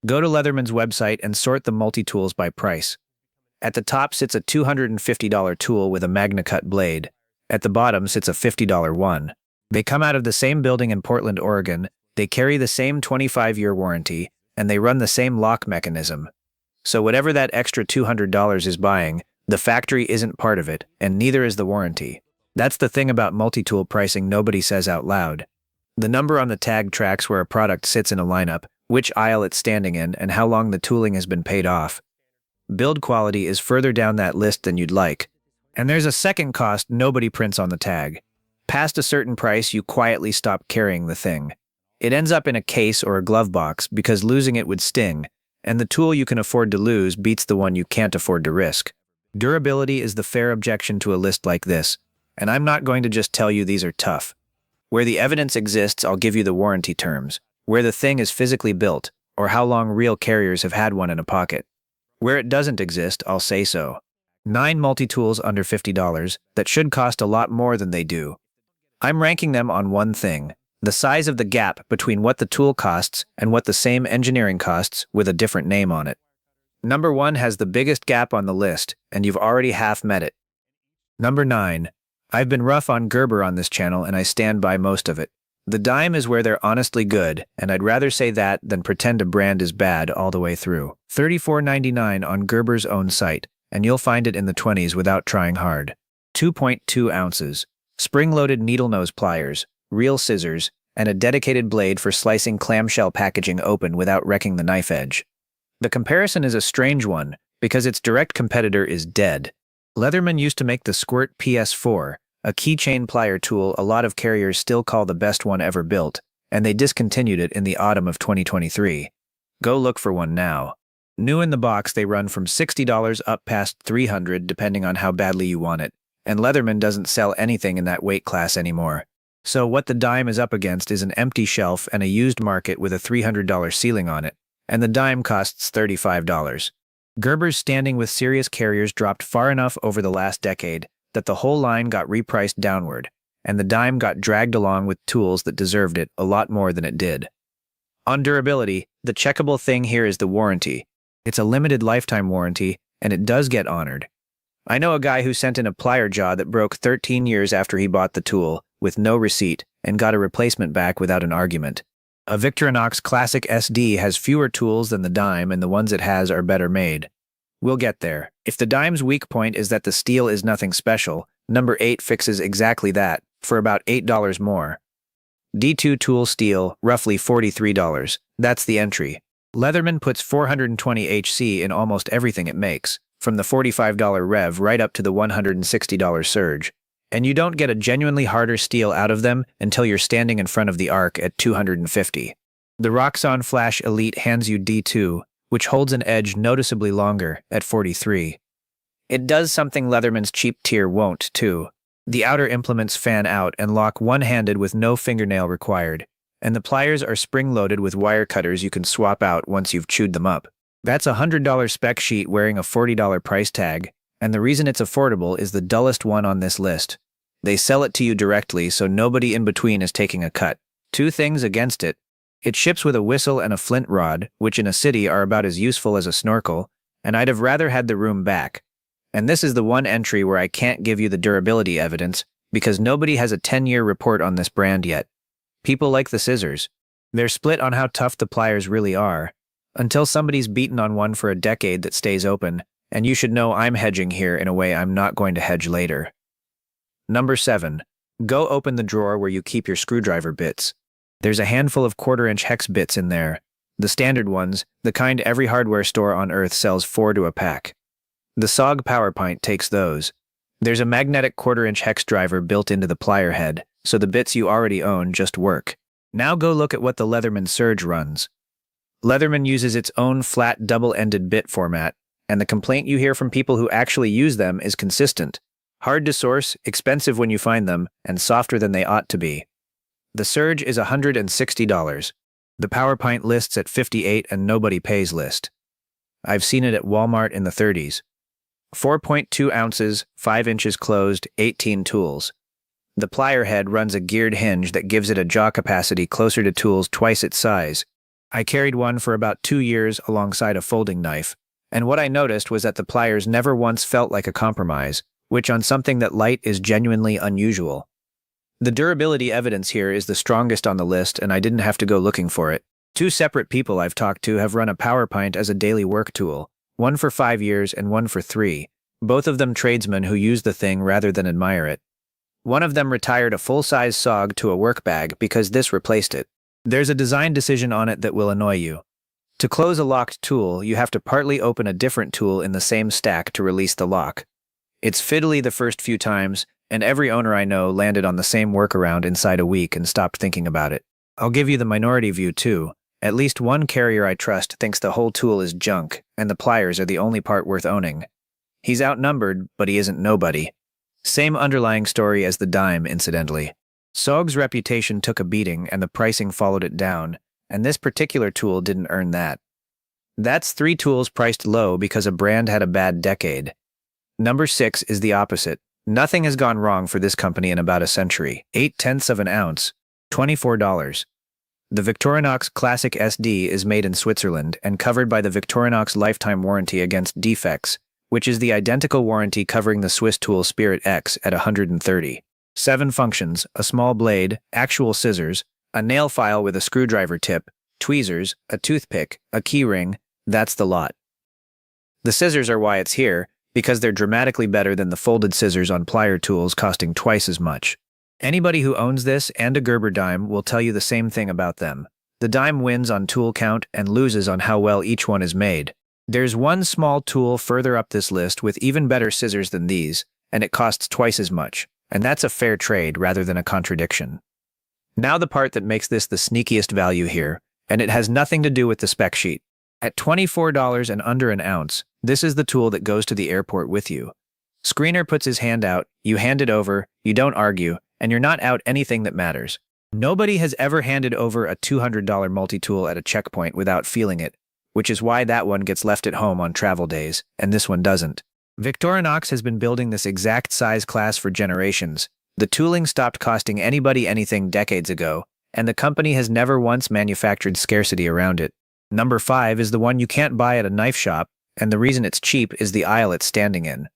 Go to Leatherman's website and sort the multi-tools by price. At the top sits a $250 tool with a MagnaCut blade. At the bottom sits a $50 one. They come out of the same building in Portland, Oregon, they carry the same 25-year warranty, and they run the same lock mechanism. So whatever that extra $200 is buying, the factory isn't part of it, and neither is the warranty. That's the thing about multi-tool pricing nobody says out loud. The number on the tag tracks where a product sits in a lineup, which aisle it's standing in, and how long the tooling has been paid off. Build quality is further down that list than you'd like. And there's a second cost nobody prints on the tag. Past a certain price, you quietly stop carrying the thing. It ends up in a case or a glove box because losing it would sting, and the tool you can afford to lose beats the one you can't afford to risk. Durability is the fair objection to a list like this, and I'm not going to just tell you these are tough. Where the evidence exists, I'll give you the warranty terms, where the thing is physically built, or how long real carriers have had one in a pocket. Where it doesn't exist, I'll say so. 9 multi-tools under $50 that should cost a lot more than they do. I'm ranking them on one thing: the size of the gap between what the tool costs and what the same engineering costs with a different name on it. Number 1 has the biggest gap on the list, and you've already half met it. Number 9. I've been rough on Gerber on this channel, and I stand by most of it. The Dime is where they're honestly good, and I'd rather say that than pretend a brand is bad all the way through. $34.99 on Gerber's own site, and you'll find it in the 20s without trying hard. 2.2 ounces. Spring-loaded needle nose pliers, real scissors, and a dedicated blade for slicing clamshell packaging open without wrecking the knife edge. The comparison is a strange one, because its direct competitor is dead. Leatherman used to make the Squirt PS4, a keychain plier tool a lot of carriers still call the best one ever built, and they discontinued it in the autumn of 2023. Go look for one now. New in the box, they run from $60 up past $300 depending on how badly you want it, and Leatherman doesn't sell anything in that weight class anymore. So what the Dime is up against is an empty shelf and a used market with a $300 ceiling on it, and the Dime costs $35. Gerber's standing with serious carriers dropped far enough over the last decade that the whole line got repriced downward, and the Dime got dragged along with tools that deserved it a lot more than it did. On durability, the checkable thing here is the warranty. It's a limited lifetime warranty, and it does get honored. I know a guy who sent in a plier jaw that broke 13 years after he bought the tool, with no receipt, and got a replacement back without an argument. A Victorinox Classic SD has fewer tools than the Dime, and the ones it has are better made. We'll get there. If the Dime's weak point is that the steel is nothing special, number 8 fixes exactly that, for about $8 more. D2 tool steel, roughly $43. That's the entry. Leatherman puts 420 HC in almost everything it makes, from the $45 rev right up to the $160 surge. And you don't get a genuinely harder steel out of them until you're standing in front of the arc at $250. The Roxon Flash Elite hands you D2, which holds an edge noticeably longer, at $43. It does something Leatherman's cheap tier won't, too. The outer implements fan out and lock one-handed with no fingernail required, and the pliers are spring-loaded with wire cutters you can swap out once you've chewed them up. That's a $100 spec sheet wearing a $40 price tag, and the reason it's affordable is the dullest one on this list. They sell it to you directly, so nobody in between is taking a cut. 2 things against it. It ships with a whistle and a flint rod, which in a city are about as useful as a snorkel, and I'd have rather had the room back. And this is the one entry where I can't give you the durability evidence, because nobody has a 10-year report on this brand yet. People like the scissors. They're split on how tough the pliers really are, until somebody's beaten on one for a decade that stays open, and you should know I'm hedging here in a way I'm not going to hedge later. Number 7. Go open the drawer where you keep your screwdriver bits. There's a handful of 1/4-inch hex bits in there. The standard ones, the kind every hardware store on Earth sells 4 to a pack. The SOG PowerPint takes those. There's a magnetic 1/4-inch hex driver built into the plier head, so the bits you already own just work. Now go look at what the Leatherman Surge runs. Leatherman uses its own flat double-ended bit format, and the complaint you hear from people who actually use them is consistent. Hard to source, expensive when you find them, and softer than they ought to be. The Surge is $160. The PowerPint lists at $58 and nobody pays list. I've seen it at Walmart in the 30s. 4.2 ounces, 5 inches closed, 18 tools. The plier head runs a geared hinge that gives it a jaw capacity closer to tools twice its size. I carried one for about 2 years alongside a folding knife, and what I noticed was that the pliers never once felt like a compromise, which on something that light is genuinely unusual. The durability evidence here is the strongest on the list, and I didn't have to go looking for it. 2 separate people I've talked to have run a PowerPint as a daily work tool, one for 5 years and one for 3, both of them tradesmen who use the thing rather than admire it. One of them retired a full-size SOG to a work bag because this replaced it. There's a design decision on it that will annoy you. To close a locked tool, you have to partly open a different tool in the same stack to release the lock. It's fiddly the first few times, and every owner I know landed on the same workaround inside a week and stopped thinking about it. I'll give you the minority view too. At least one carrier I trust thinks the whole tool is junk, and the pliers are the only part worth owning. He's outnumbered, but he isn't nobody. Same underlying story as the Dime, incidentally. SOG's reputation took a beating and the pricing followed it down, and this particular tool didn't earn that. That's 3 tools priced low because a brand had a bad decade. Number 6 is the opposite. Nothing has gone wrong for this company in about a century. 0.8 of an ounce, $24. The Victorinox Classic SD is made in Switzerland and covered by the Victorinox lifetime warranty against defects, which is the identical warranty covering the Swiss tool Spirit X at 130. 7 functions: a small blade, actual scissors, a nail file with a screwdriver tip, tweezers, a toothpick, a keyring. That's the lot. The scissors are why it's here, because they're dramatically better than the folded scissors on plier tools costing twice as much. Anybody who owns this and a Gerber Dime will tell you the same thing about them. The Dime wins on tool count and loses on how well each one is made. There's one small tool further up this list with even better scissors than these, and it costs twice as much, and that's a fair trade rather than a contradiction. Now the part that makes this the sneakiest value here, and it has nothing to do with the spec sheet. At $24 and under an ounce, this is the tool that goes to the airport with you. Screener puts his hand out, you hand it over, you don't argue, and you're not out anything that matters. Nobody has ever handed over a $200 multi-tool at a checkpoint without feeling it, which is why that one gets left at home on travel days, and this one doesn't. Victorinox has been building this exact size class for generations. The tooling stopped costing anybody anything decades ago, and the company has never once manufactured scarcity around it. Number 5 is the one you can't buy at a knife shop, and the reason it's cheap is the aisle it's standing in.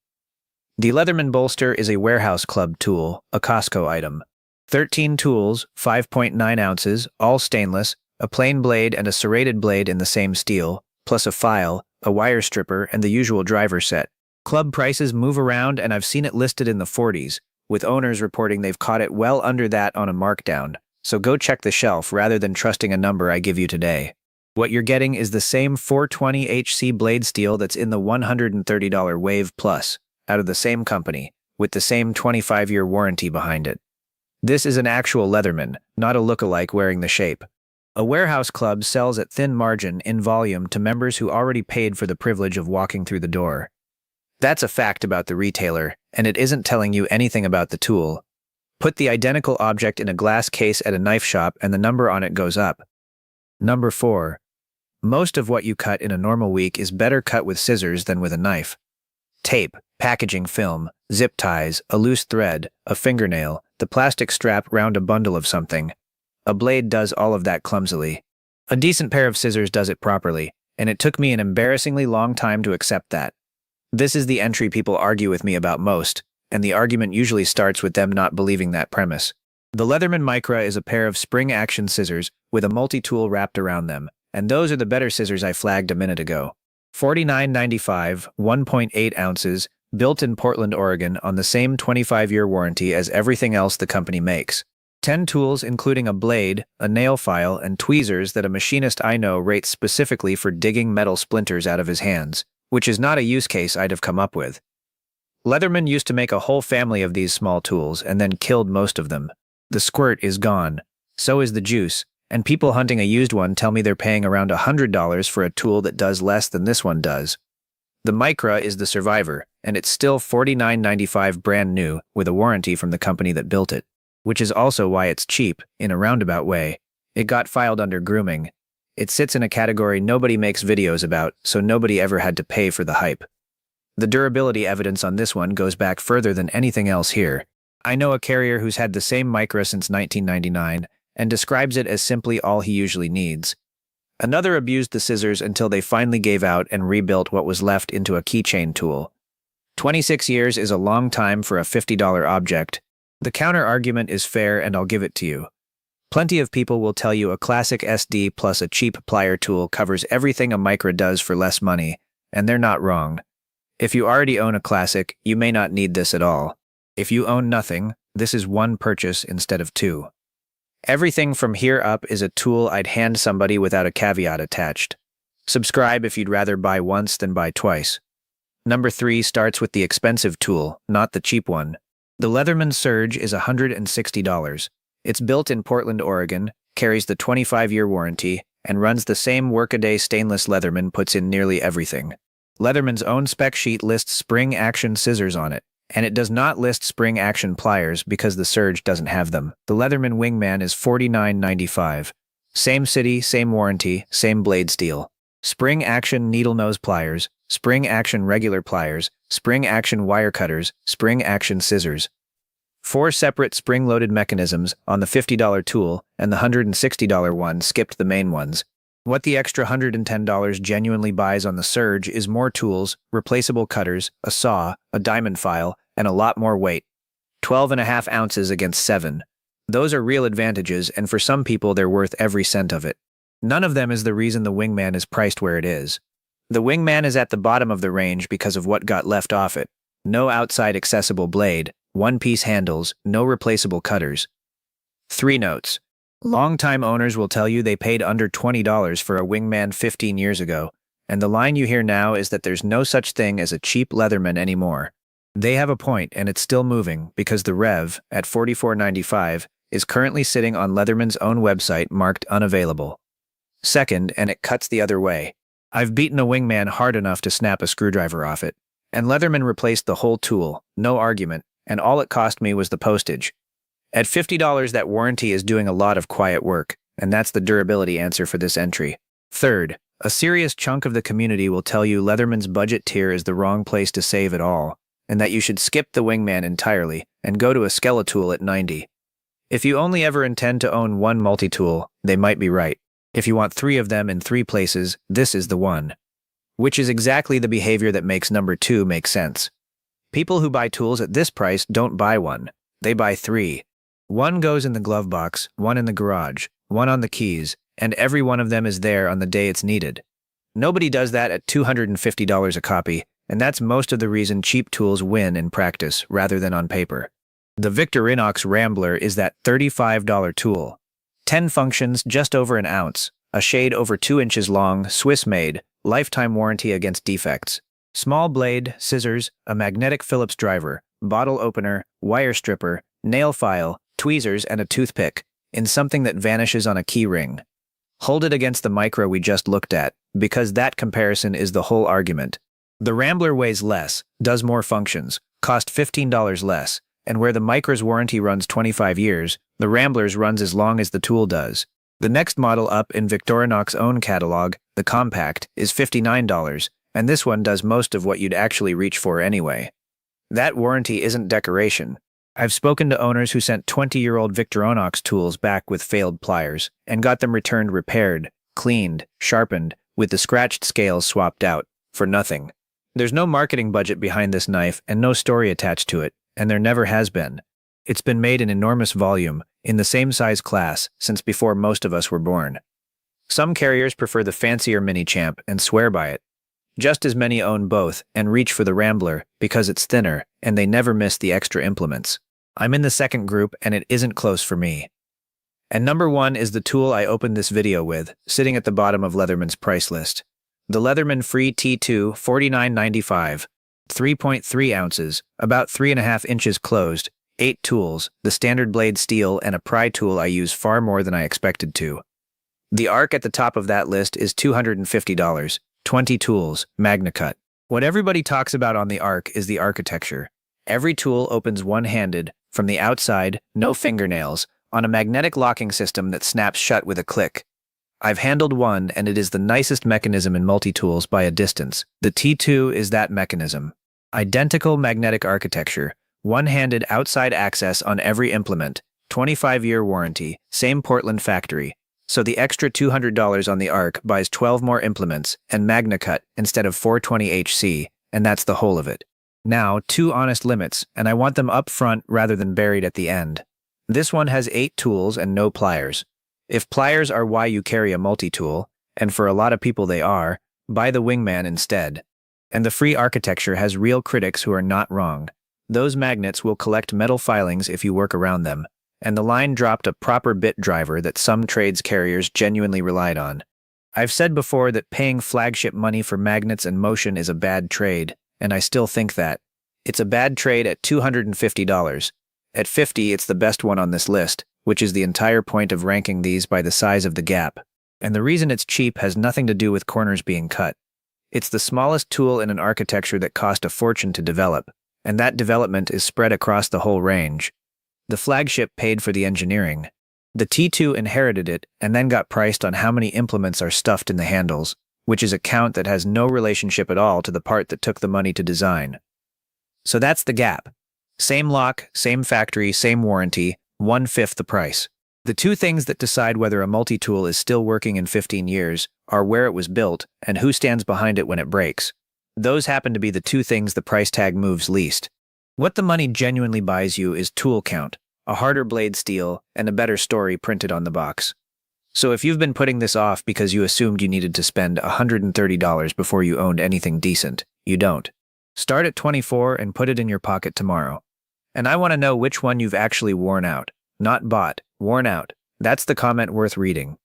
The Leatherman Bolster is a warehouse club tool, a Costco item. 13 tools, 5.9 ounces, all stainless, a plain blade and a serrated blade in the same steel, plus a file, a wire stripper, and the usual driver set. Club prices move around, and I've seen it listed in the 40s, with owners reporting they've caught it well under that on a markdown, so go check the shelf rather than trusting a number I give you today. What you're getting is the same 420 HC blade steel that's in the $130 Wave Plus, out of the same company, with the same 25-year warranty behind it. This is an actual Leatherman, not a look-alike wearing the shape. A warehouse club sells at thin margin in volume to members who already paid for the privilege of walking through the door. That's a fact about the retailer, and it isn't telling you anything about the tool. Put the identical object in a glass case at a knife shop and the number on it goes up. Number 4. Most of what you cut in a normal week is better cut with scissors than with a knife. Tape, packaging film, zip ties, a loose thread, a fingernail, the plastic strap round a bundle of something. A blade does all of that clumsily. A decent pair of scissors does it properly, and it took me an embarrassingly long time to accept that. This is the entry people argue with me about most, and the argument usually starts with them not believing that premise. The Leatherman Micra is a pair of spring-action scissors with a multi-tool wrapped around them, and those are the better scissors I flagged a minute ago. $49.95, 1.8 ounces, built in Portland, Oregon on the same 25-year warranty as everything else the company makes. 10 tools including a blade, a nail file, and tweezers that a machinist I know rates specifically for digging metal splinters out of his hands, which is not a use case I'd have come up with. Leatherman used to make a whole family of these small tools and then killed most of them. The Squirt is gone. So is the Juice. And people hunting a used one tell me they're paying around $100 for a tool that does less than this one does. The Micra is the survivor, and it's still $49.95 brand new with a warranty from the company that built it, which is also why it's cheap, in a roundabout way. It got filed under grooming. It sits in a category nobody makes videos about, so nobody ever had to pay for the hype. The durability evidence on this one goes back further than anything else here. I know a carrier who's had the same Micra since 1999, and describes it as simply all he usually needs. Another abused the scissors until they finally gave out and rebuilt what was left into a keychain tool. 26 years is a long time for a $50 object. The counter-argument is fair, and I'll give it to you. Plenty of people will tell you a Classic SD plus a cheap plier tool covers everything a Micra does for less money, and they're not wrong. If you already own a Classic, you may not need this at all. If you own nothing, this is one purchase instead of two. Everything from here up is a tool I'd hand somebody without a caveat attached. Subscribe if you'd rather buy once than buy twice. Number 3 starts with the expensive tool, not the cheap one. The Leatherman Surge is $160. It's built in Portland, Oregon, carries the 25-year warranty, and runs the same workaday stainless Leatherman puts in nearly everything. Leatherman's own spec sheet lists spring-action scissors on it, and it does not list spring-action pliers because the Surge doesn't have them. The Leatherman Wingman is $49.95. Same city, same warranty, same blade steel. Spring-action needle-nose pliers, spring-action regular pliers, spring-action wire cutters, spring-action scissors. 4 separate spring-loaded mechanisms on the $50 tool, and the $160 one skipped the main ones. What the extra $110 genuinely buys on the Surge is more tools, replaceable cutters, a saw, a diamond file, and a lot more weight. 12.5 ounces against 7. Those are real advantages, and for some people they're worth every cent of it. None of them is the reason the Wingman is priced where it is. The Wingman is at the bottom of the range because of what got left off it. No outside accessible blade, one-piece handles, no replaceable cutters. 3 notes. Long-time owners will tell you they paid under $20 for a Wingman 15 years ago, and the line you hear now is that there's no such thing as a cheap Leatherman anymore. They have a point, and it's still moving, because the Rev, at $44.95, is currently sitting on Leatherman's own website marked unavailable. Second, and it cuts the other way. I've beaten a Wingman hard enough to snap a screwdriver off it, and Leatherman replaced the whole tool, no argument, and all it cost me was the postage. At $50, that warranty is doing a lot of quiet work, and that's the durability answer for this entry. Third, a serious chunk of the community will tell you Leatherman's budget tier is the wrong place to save it all, and that you should skip the Wingman entirely and go to a Skeletool at $90. If you only ever intend to own one multi-tool, they might be right. If you want 3 of them in 3 places, this is the one. Which is exactly the behavior that makes number 2 make sense. People who buy tools at this price don't buy one. They buy 3. One goes in the glove box, one in the garage, one on the keys, and every one of them is there on the day it's needed. Nobody does that at $250 a copy, and that's most of the reason cheap tools win in practice rather than on paper. The Victorinox Rambler is that $35 tool. 10 functions, just over an ounce, a shade over 2 inches long, Swiss-made, lifetime warranty against defects. Small blade, scissors, a magnetic Phillips driver, bottle opener, wire stripper, nail file, tweezers, and a toothpick, in something that vanishes on a key ring. Hold it against the Micra we just looked at, because that comparison is the whole argument. The Rambler weighs less, does more functions, cost $15 less, and where the Micra's warranty runs 25 years, the Rambler's runs as long as the tool does. The next model up in Victorinox's own catalog, the Compact, is $59, and this one does most of what you'd actually reach for anyway. That warranty isn't decoration. I've spoken to owners who sent 20-year-old Victorinox tools back with failed pliers, and got them returned repaired, cleaned, sharpened, with the scratched scales swapped out, for nothing. There's no marketing budget behind this knife and no story attached to it, and there never has been. It's been made in enormous volume, in the same size class, since before most of us were born. Some carriers prefer the fancier Mini Champ and swear by it. Just as many own both and reach for the Rambler because it's thinner and they never miss the extra implements. I'm in the second group and it isn't close for me. And number 1 is the tool I opened this video with, sitting at the bottom of Leatherman's price list. The Leatherman Free T2 $49.95, 3.3 ounces, about 3.5 inches closed, 8 tools, the standard blade steel, and a pry tool I use far more than I expected to. The arc at the top of that list is $250, 20 tools, Magna Cut. What everybody talks about on the arc is the architecture. Every tool opens one-handed, from the outside, no fingernails, on a magnetic locking system that snaps shut with a click. I've handled one, and it is the nicest mechanism in multi-tools by a distance. The T2 is that mechanism. Identical magnetic architecture, one-handed outside access on every implement, 25-year warranty, same Portland factory, So the extra $200 on the ARC buys 12 more implements and MagnaCut instead of 420HC, and that's the whole of it. Now, 2 honest limits, and I want them up front rather than buried at the end. This one has 8 tools and no pliers. If pliers are why you carry a multi-tool, and for a lot of people they are, buy the Wingman instead. And the free architecture has real critics who are not wrong. Those magnets will collect metal filings if you work around them, and the line dropped a proper bit driver that some trades carriers genuinely relied on. I've said before that paying flagship money for magnets and motion is a bad trade, and I still think that. It's a bad trade at $250. At $50, it's the best one on this list, which is the entire point of ranking these by the size of the gap. And the reason it's cheap has nothing to do with corners being cut. It's the smallest tool in an architecture that cost a fortune to develop, and that development is spread across the whole range. The flagship paid for the engineering. The T2 inherited it and then got priced on how many implements are stuffed in the handles, which is a count that has no relationship at all to the part that took the money to design. So that's the gap. Same lock, same factory, same warranty, 1/5 the price. The 2 things that decide whether a multi-tool is still working in 15 years are where it was built and who stands behind it when it breaks. Those happen to be the 2 things the price tag moves least. What the money genuinely buys you is tool count, a harder blade steel, and a better story printed on the box. So if you've been putting this off because you assumed you needed to spend $130 before you owned anything decent, you don't. Start at 24 and put it in your pocket tomorrow. And I want to know which one you've actually worn out. Not bought, worn out. That's the comment worth reading.